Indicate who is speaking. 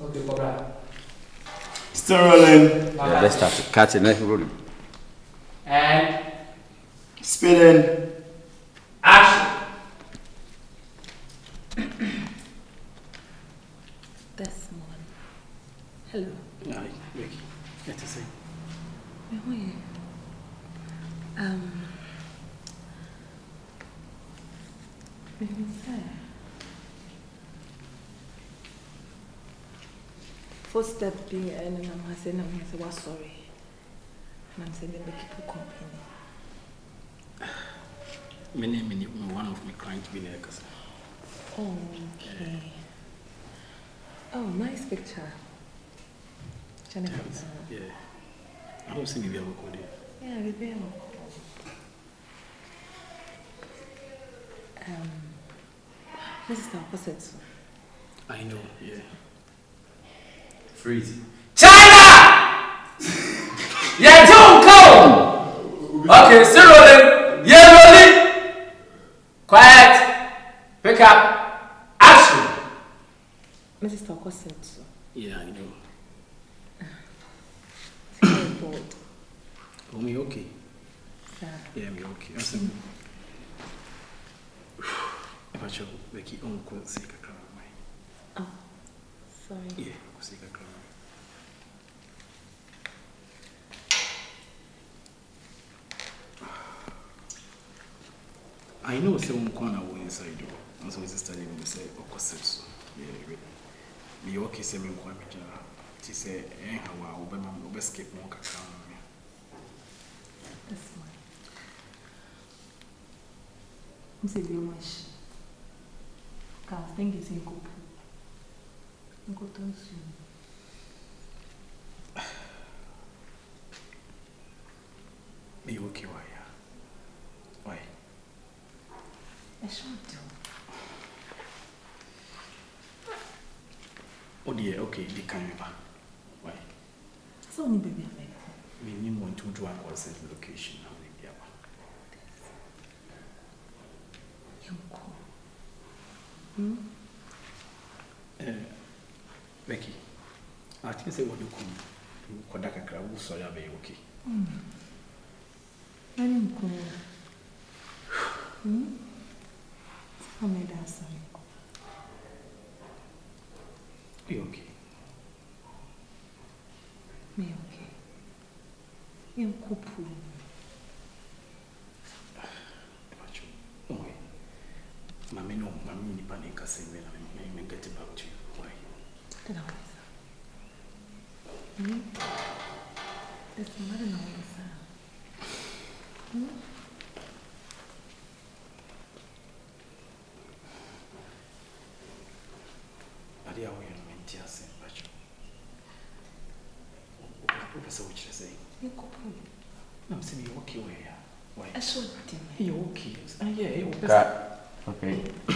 Speaker 1: Okay, Cobra.
Speaker 2: Still rolling.
Speaker 3: Yeah, let's start it. Cut it, let's roll it.
Speaker 1: And
Speaker 2: Spinning.
Speaker 1: action.
Speaker 4: This one. Hello.
Speaker 5: Hi, Becky. Get to say.
Speaker 4: How are you? Baby, sir. First step being and I'm saying I'm sorry. And I'm saying the people company.
Speaker 5: My name is one of my clients being a cousin.
Speaker 4: Oh, okay. Oh, nice picture. Jennifer.
Speaker 5: Yeah. I don't see me ever called it.
Speaker 4: Yeah, we will. This is the opposite.
Speaker 5: I know, yeah.
Speaker 2: Freeze.
Speaker 1: China! Yeah, don't go! Okay, still rolling. Yeah, rolling. Quiet. Pick up. Action.
Speaker 4: Mrs. Opposite.
Speaker 5: Yeah, I know.
Speaker 4: It's very bold.
Speaker 5: Oh, me okay?
Speaker 4: Sir.
Speaker 5: Yeah, me okay. I said, if I show Becky, uncle, say a crown.
Speaker 4: Oh, sorry.
Speaker 5: Yeah, say a crown. I know someone corner will inside you. I'm supposed to study when they say, opposite. Yeah, really. Me okay, say me quite major. She say, how I will escape more cacao.
Speaker 4: This one. I'm saying very much. Because I think it's in Kopu. I'm going to soon.
Speaker 5: Me okay, why? Why?
Speaker 4: I should do.
Speaker 5: Oh dear, okay, they can't remember. Why?
Speaker 4: It's only baby I
Speaker 5: We need one to do a consent location. Becky, I think say what you could Kodaka crowd, so you'll be okay.
Speaker 4: I didn't go. How many days are you?
Speaker 5: Be okay.
Speaker 4: Me okay. In Kopu.
Speaker 5: Oh, Mammy, no, Mammy, panic, I say, I may get it back to you. Why?
Speaker 4: Then how is that? There's another noise.
Speaker 5: I did away and went here, say, Pacho. What was what you're saying?
Speaker 4: You Kopu.
Speaker 5: I'm saying you're okay, where? Why?
Speaker 4: I showed them.
Speaker 5: You're okay. Yeah, you're okay.
Speaker 3: Cut. Okay.